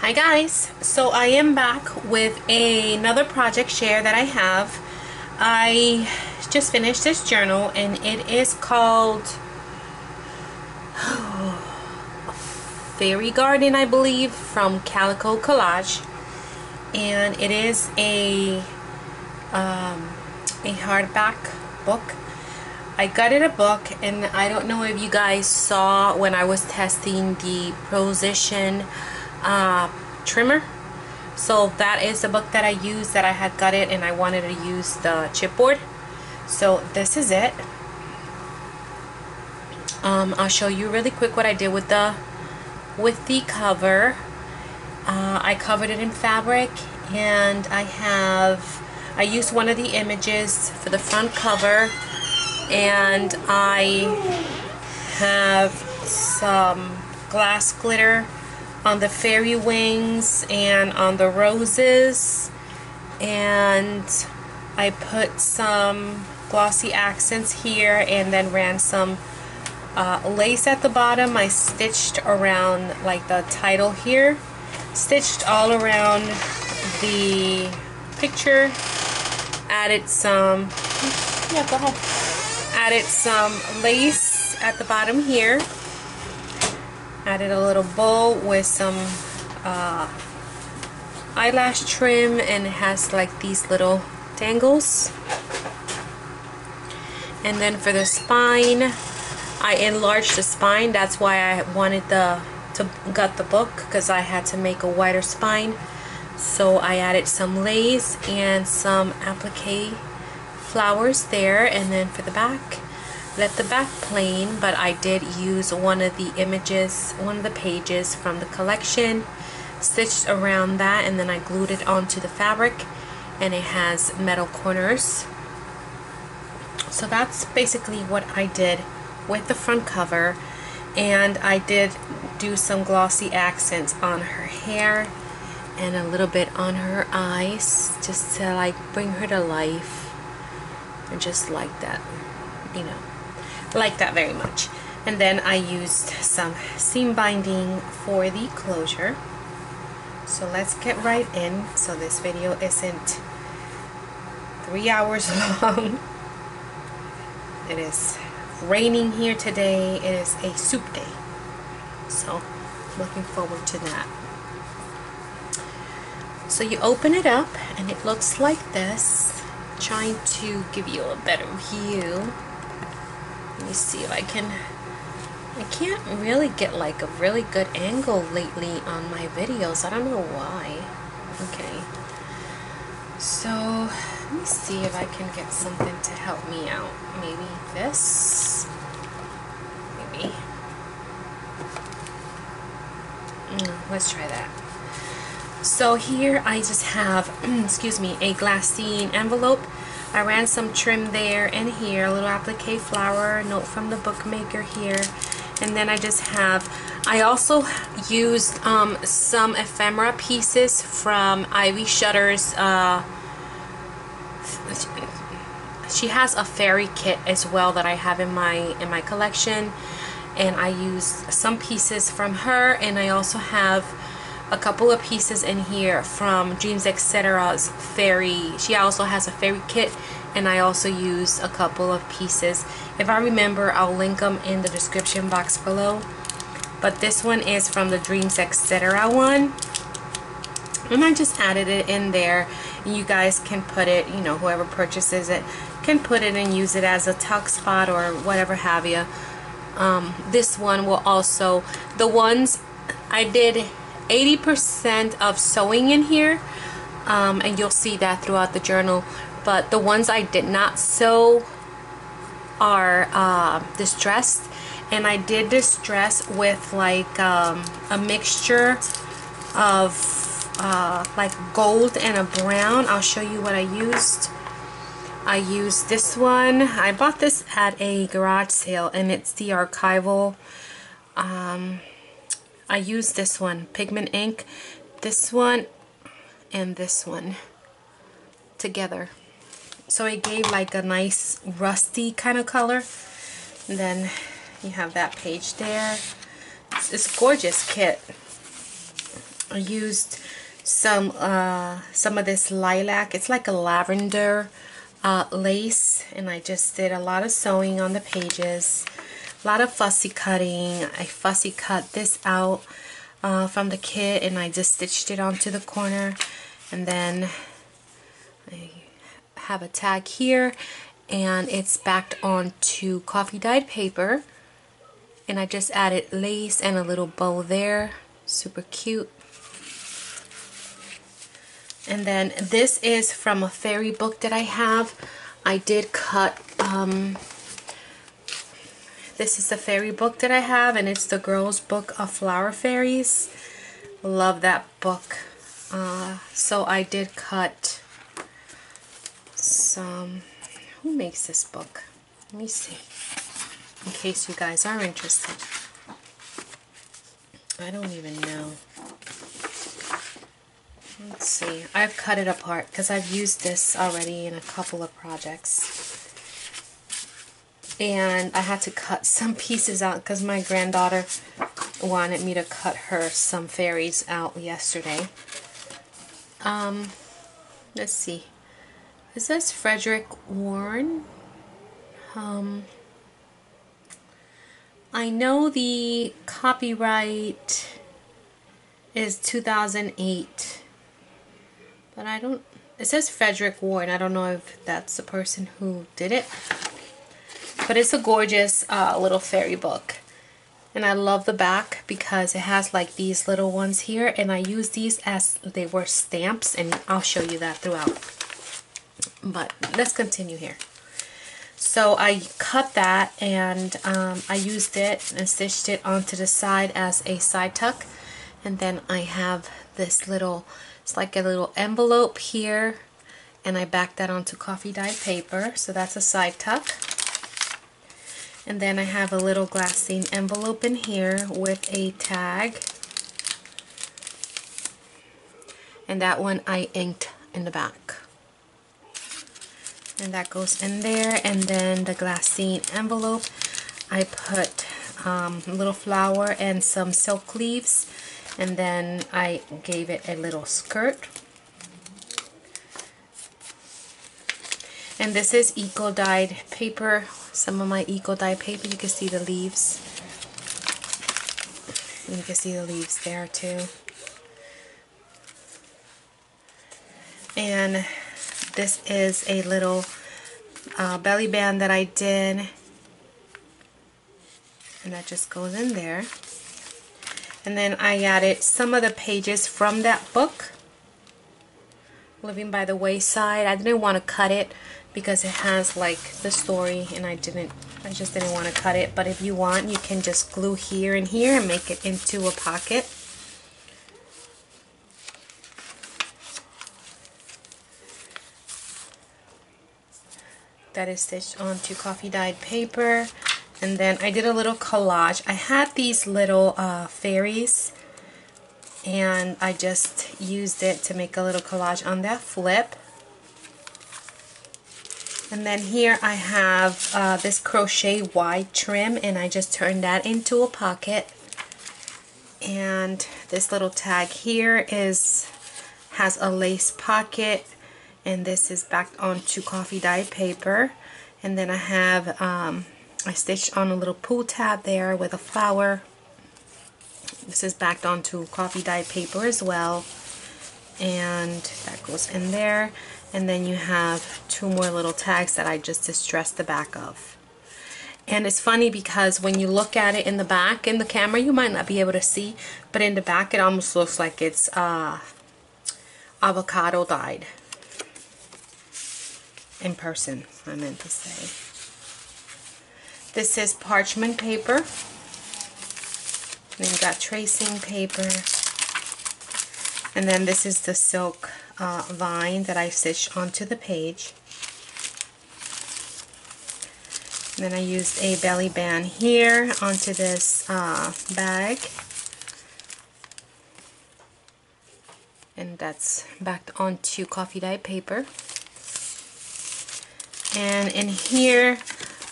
Hi guys, so I am back with another project share that I have. I just finished this journal and it is called Fairy Garden, I believe, from Calico Collage, and it is a hardback book. I gutted a book, and I don't know if you guys saw when I was testing the Procision trimmer. So that is the book that I used, that I had gutted, and I wanted to use the chipboard. So this is it. I'll show you really quick what I did with the cover. I covered it in fabric, and I used one of the images for the front cover, and I have some glass glitter on the fairy wings and on the roses, and I put some glossy accents here, and then ran some lace at the bottom. I stitched around like the title here, stitched all around the picture, added some added some lace at the bottom here, added a little bow with some eyelash trim, and it has like these little dangles. And then for the spine, I enlarged the spine. That's why I wanted to gut the book, because I had to make a wider spine. So I added some lace and some applique flowers there. And then for the back, left the back plain, but I did use one of the images, one of the pages from the collection, stitched around that, and then I glued it onto the fabric, and it has metal corners. So that's basically what I did with the front cover. And I did do some glossy accents on her hair and a little bit on her eyes, just to like bring her to life, and just like that, you know, like that very much. And then I used some seam binding for the closure. So let's get right in, so this video isn't 3 hours long. It is raining here today. It is a soup day, so looking forward to that. So you open it up and it looks like this. Trying to give you a better view. Let me see if I can't really get like a really good angle lately on my videos. I don't know why. Okay, so let me see if I can get something to help me out. Maybe this. Maybe. Let's try that. So here I just have, excuse me, a glassine envelope. I ran some trim there and here, a little applique flower, note from the bookmaker here. And then I just have, I also used some ephemera pieces from Ivy Shutter's. She has a fairy kit as well that I have in my collection, and I used some pieces from her, and I also have a couple of pieces in here from Dreams Etc's fairy. She also has a fairy kit, and I also used a couple of pieces. If I remember, I'll link them in the description box below. But this one is from the Dreams Etc. one, and I just added it in there. You guys can put it, you know, whoever purchases it can put it and use it as a tuck spot or whatever have you. This one will also, the ones I did 80% of sewing in here, and you'll see that throughout the journal, but the ones I did not sew are distressed, and I did distress with like a mixture of like gold and a brown. I'll show you what I used. I used this one. I bought this at a garage sale, and it's the archival. I used this one, pigment ink, this one and this one together, so it gave like a nice rusty kind of color. And then you have that page there. It's a gorgeous kit. I used some of this lilac. It's like a lavender lace, and I just did a lot of sewing on the pages, a lot of fussy cutting. I fussy cut this out from the kit, and I just stitched it onto the corner, and then I have a tag here, and it's backed onto coffee dyed paper, and I just added lace and a little bow there. Super cute. And then this is from a fairy book that I have. I did cut, this is a fairy book that I have, and it's the Girls Book of Flower Fairies. Love that book. So I did cut some, who makes this book? Let me see, in case you guys are interested. I don't even know. Let's see. I've cut it apart because I've used this already in a couple of projects. And I had to cut some pieces out because my granddaughter wanted me to cut her some fairies out yesterday. Let's see. It says Frederick Warren. I know the copyright is 2008. But I don't, it says Frederick Warren. I don't know if that's the person who did it. But it's a gorgeous little fairy book. And I love the back because it has like these little ones here. And I use these as they were stamps. And I'll show you that throughout. But let's continue here. So I cut that, and I used it and stitched it onto the side as a side tuck. And then I have this little, it's like a little envelope here, and I backed that onto coffee dyed paper, so that's a side tuck. And then I have a little glassine envelope in here with a tag, and that one I inked in the back, and that goes in there. And then the glassine envelope, I put a little flower and some silk leaves. And then I gave it a little skirt. And this is eco-dyed paper. Some of my eco-dyed paper, you can see the leaves. And you can see the leaves there too. And this is a little belly band that I did. And that just goes in there. And then I added some of the pages from that book, Living by the Wayside. I didn't want to cut it because it has like the story, and I just didn't want to cut it. But if you want, you can just glue here and here and make it into a pocket. That is stitched onto coffee dyed paper. And then I did a little collage. I had these little fairies, and I just used it to make a little collage on that flip. And then here I have this crochet wide trim, and I just turned that into a pocket. And this little tag here has a lace pocket, and this is backed onto coffee dyed paper. And then I have I stitched on a little pull tab there with a flower. This is backed onto coffee dyed paper as well, and that goes in there. And then you have two more little tags that I just distressed the back of. And it's funny because when you look at it in the back, in the camera, you might not be able to see, but in the back it almost looks like it's avocado dyed. In person, I meant to say. This is parchment paper. Then you got tracing paper. And then this is the silk vine that I stitched onto the page. And then I used a belly band here onto this bag. And that's backed onto coffee dyed paper. And in here,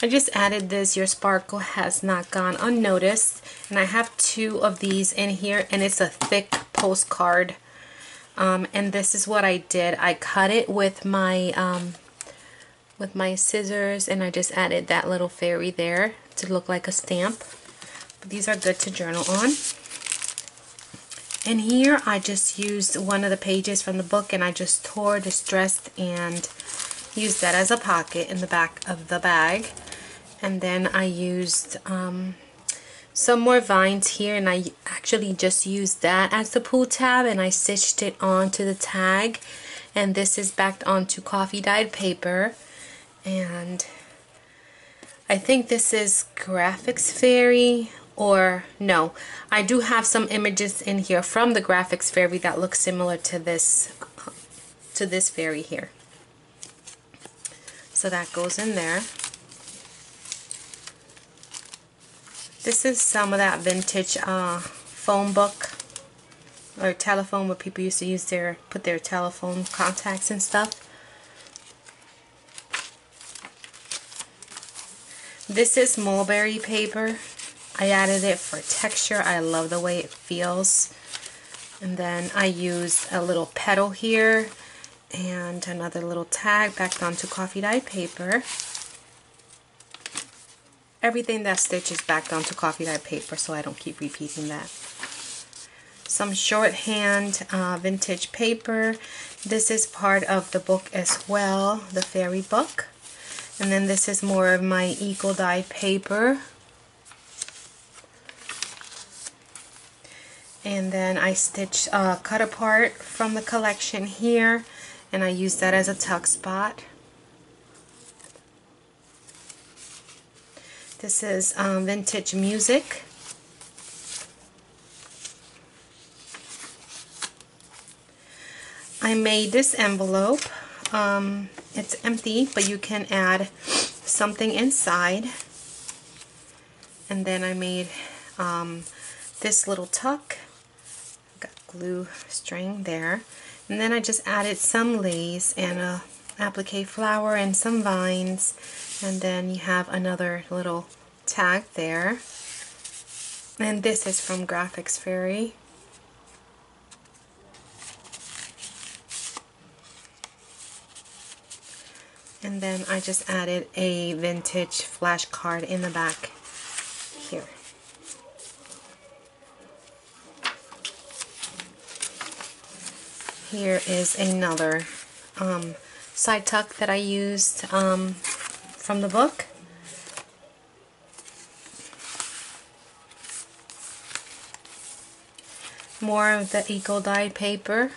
I just added this, Your Sparkle Has Not Gone Unnoticed. And I have two of these in here, and it's a thick postcard. And this is what I did. I cut it with my scissors, and I just added that little fairy there to look like a stamp. But these are good to journal on. And here I just used one of the pages from the book, and I just tore, distressed, and used that as a pocket in the back of the bag. And then I used some more vines here, and I actually just used that as the pull tab, and I stitched it onto the tag. And this is backed onto coffee dyed paper, and I think this is Graphics Fairy, or no, I do have some images in here from the Graphics Fairy that look similar to this fairy here. So that goes in there. This is some of that vintage phone book or telephone where people used to put their telephone contacts and stuff. This is mulberry paper. I added it for texture. I love the way it feels. And then I used a little petal here and another little tag backed onto coffee dyed paper. Everything that's stitched is backed onto coffee dyed paper, so I don't keep repeating that. Some shorthand vintage paper. This is part of the book as well, the fairy book. And then this is more of my eco dyed paper. And then I stitched cut apart from the collection here, and I used that as a tuck spot. This is vintage music. I made this envelope. It's empty, but you can add something inside. And then I made this little tuck. Got glue string there. And then I just added some lace and a applique flower and some vines. And then you have another little tag there. And this is from Graphics Fairy. And then I just added a vintage flashcard in the back here. Here is another side tuck that I used from the book. More of the eco dyed paper.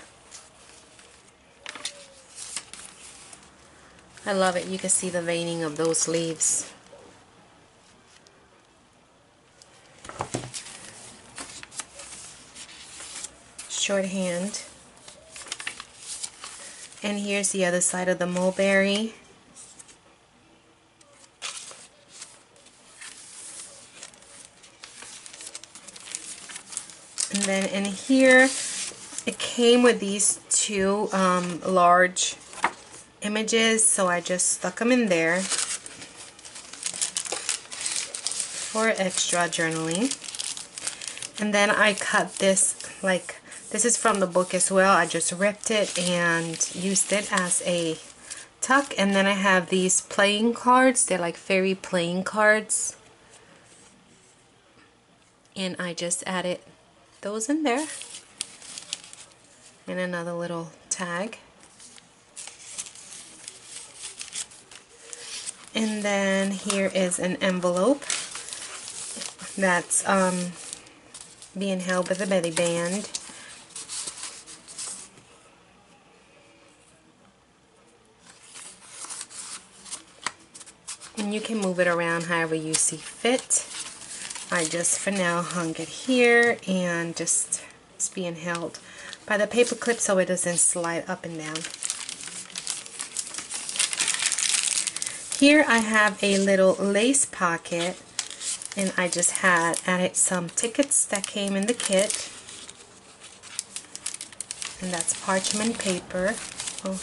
I love it. You can see the veining of those leaves. Shorthand. And here's the other side of the mulberry. And then in here, it came with these two large images, so I just stuck them in there for extra journaling. And then I cut this, like, this is from the book as well. I just ripped it and used it as a tuck. And then I have these playing cards. They're like fairy playing cards. And I just added those in there. And another little tag. And then here is an envelope that's being held with a belly band. And you can move it around however you see fit. I just for now hung it here, and just it's being held by the paper clip so it doesn't slide up and down. Here I have a little lace pocket, and I just had added some tickets that came in the kit, and that's parchment paper. Oh,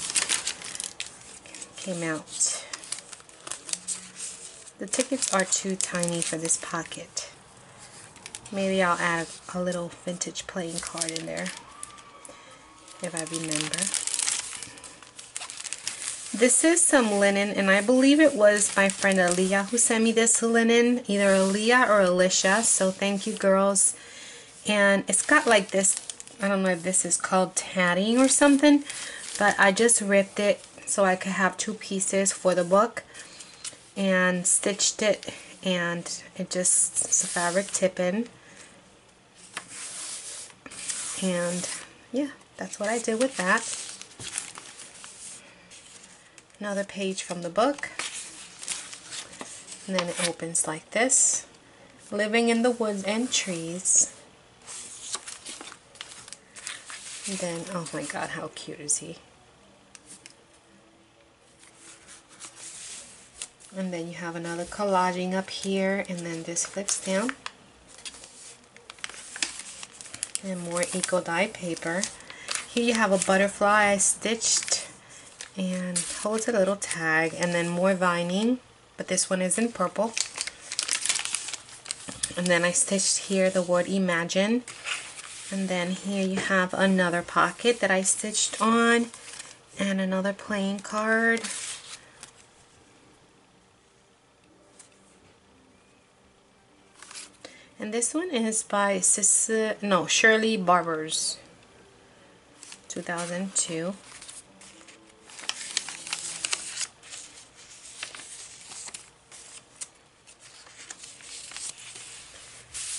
came out. The tickets are too tiny for this pocket. Maybe I'll add a little vintage playing card in there. if I remember. This is some linen, and I believe it was my friend Aaliyah who sent me this linen, either Aaliyah or Alicia, so thank you girls. And it's got like this, I don't know if this is called tatting or something, but I just ripped it so I could have 2 pieces for the book and stitched it, and it just, it's a fabric tipping, and yeah, that's what I did with that. Another page from the book, and then it opens like this. Living in the woods and trees. And then, oh my god, how cute is he? And then you have another collaging up here, and then this flips down. And more eco dye paper. Here you have a butterfly I stitched and holds a little tag, and then more vining, but this one is in purple. And then I stitched here the word imagine, and then here you have another pocket that I stitched on, and another plain card. And this one is by Shirley Barbers, 2002.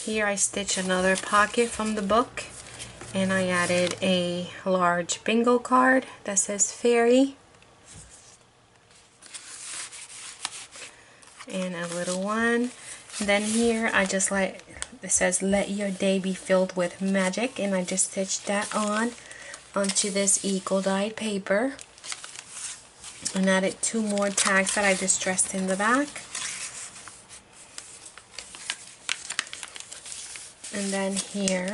Here I stitched another pocket from the book, and I added a large bingo card that says fairy, and a little one. Then here I just it says let your day be filled with magic, and I just stitched that onto this eco dyed paper and added 2 more tags that I distressed in the back. And then here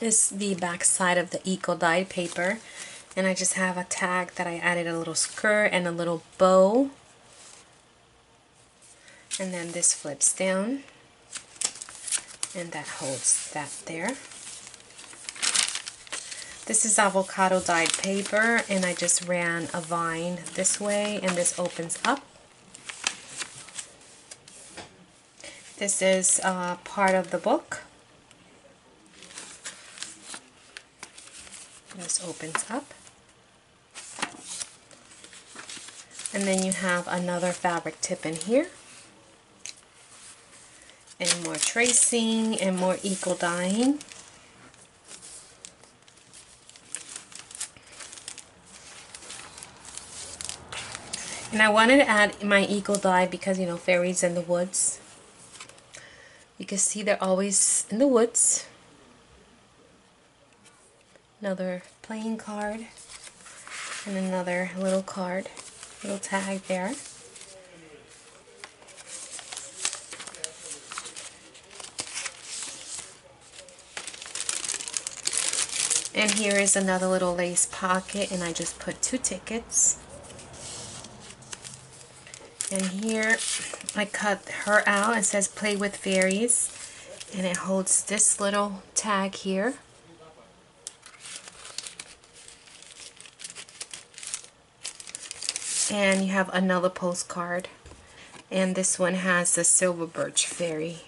is the back side of the eco dyed paper, and I just have a tag that I added a little skirt and a little bow. And then this flips down, and that holds that there. This is avocado dyed paper, and I just ran a vine this way, and this opens up. This is part of the book. This opens up. And then you have another fabric tip in here. And more tracing and more eco dyeing. And I wanted to add my eco dye because, you know, fairies in the woods. You can see they're always in the woods. Another playing card and another little card, little tag there. And here is another little lace pocket, and I just put 2 tickets. And here I cut her out. It says play with fairies, and it holds this little tag here. And you have another postcard, and this one has the silver birch fairy.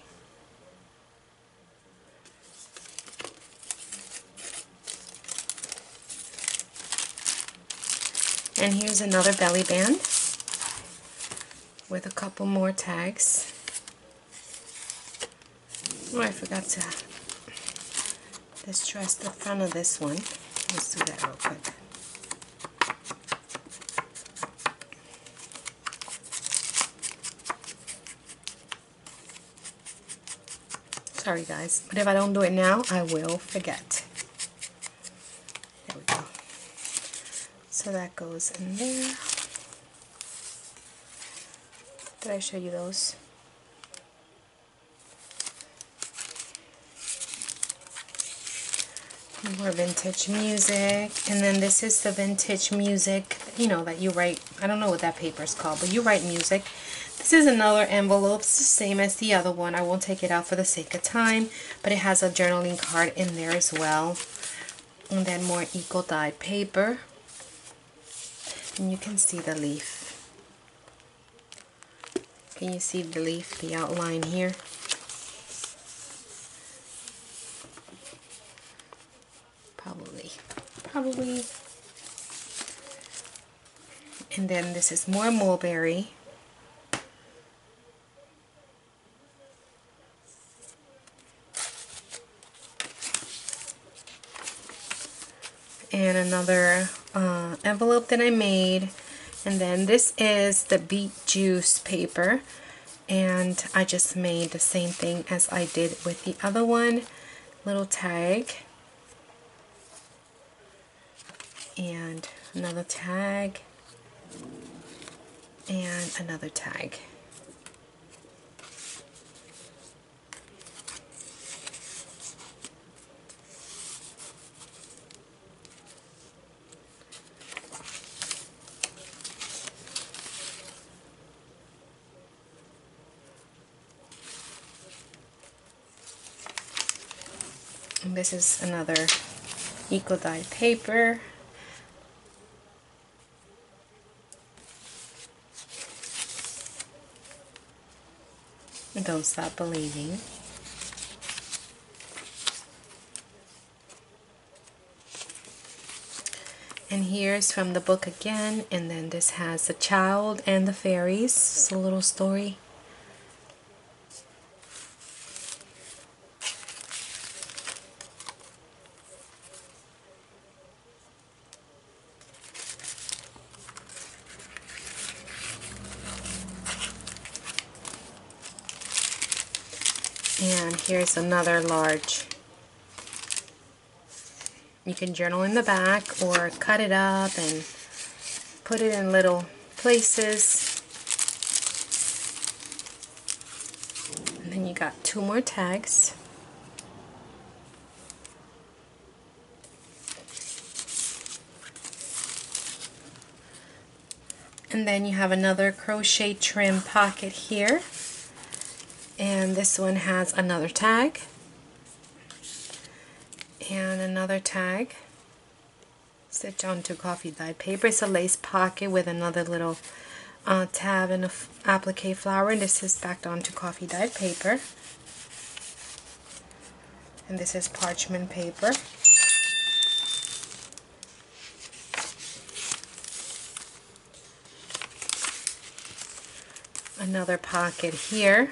And here's another belly band with a couple more tags. Oh, I forgot to distress the front of this one. Let's do that real quick. Sorry guys, but if I don't do it now, I will forget. There we go. So that goes in there. Did I show you those? More vintage music, and then this is the vintage music, you know, that you write. I don't know what that paper is called, but you write music. This is another envelope. It's the same as the other one. I won't take it out for the sake of time, but it has a journaling card in there as well. And then more eco dyed paper. And you can see the leaf. Can you see the leaf, the outline here? Probably. And then this is more mulberry. And another envelope that I made. And then this is the beet juice paper. And I just made the same thing as I did with the other one. Little tag. And another tag. And another tag. And this is another eco dyed paper. Don't stop believing. And here's from the book again, and then this has the child and the fairies. It's a little story. And here's another large. You can journal in the back or cut it up and put it in little places. And then you got 2 more tags. And then you have another crochet trim pocket here. And this one has another tag. And another tag. Stitch onto coffee dyed paper. It's a lace pocket with another little tab and a applique flower. And this is backed onto coffee dyed paper. And this is parchment paper. Another pocket here.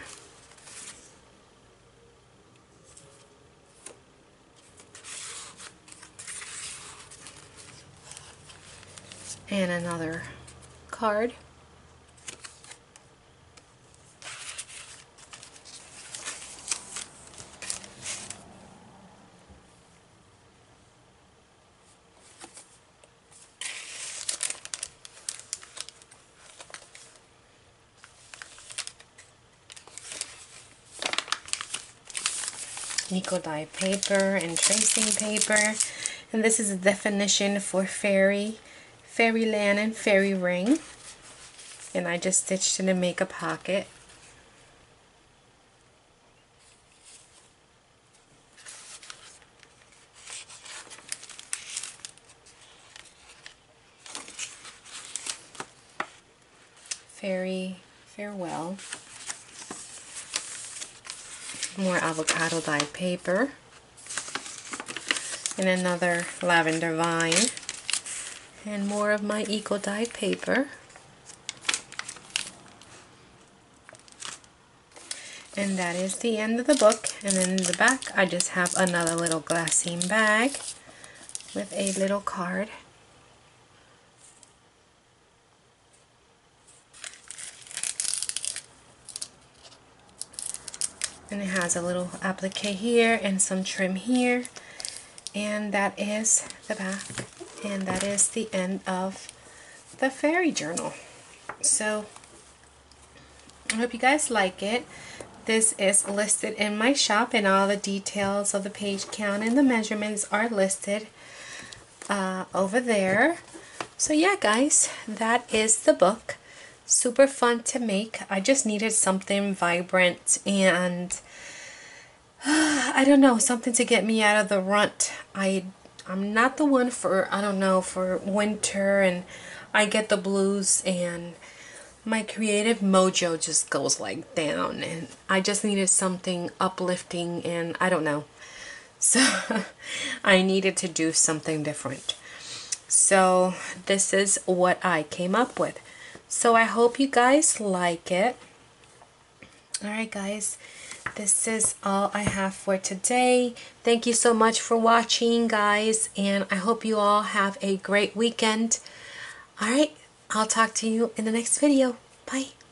And another card. Eco dye paper and tracing paper. And this is a definition for fairyland and fairy ring, and I just stitched it to make a pocket. Fairy farewell. More avocado dyed paper. And another lavender vine. And more of my eco dyed paper. And that is the end of the book. And then in the back I just have another little glassine bag with a little card. And it has a little applique here and some trim here. And that is the back. And that is the end of the fairy journal. So I hope you guys like it. This is listed in my shop, and all the details of the page count and the measurements are listed over there. So yeah guys, that is the book. Super fun to make. I just needed something vibrant and I don't know, something to get me out of the rut. I I'm not the one for, I don't know, for winter, and I get the blues and my creative mojo just goes like down, and I just needed something uplifting, and I don't know. So I needed to do something different. So this is what I came up with. So I hope you guys like it. Alright guys, this is all I have for today. Thank you so much for watching, guys, and I hope you all have a great weekend. Alright, I'll talk to you in the next video. Bye.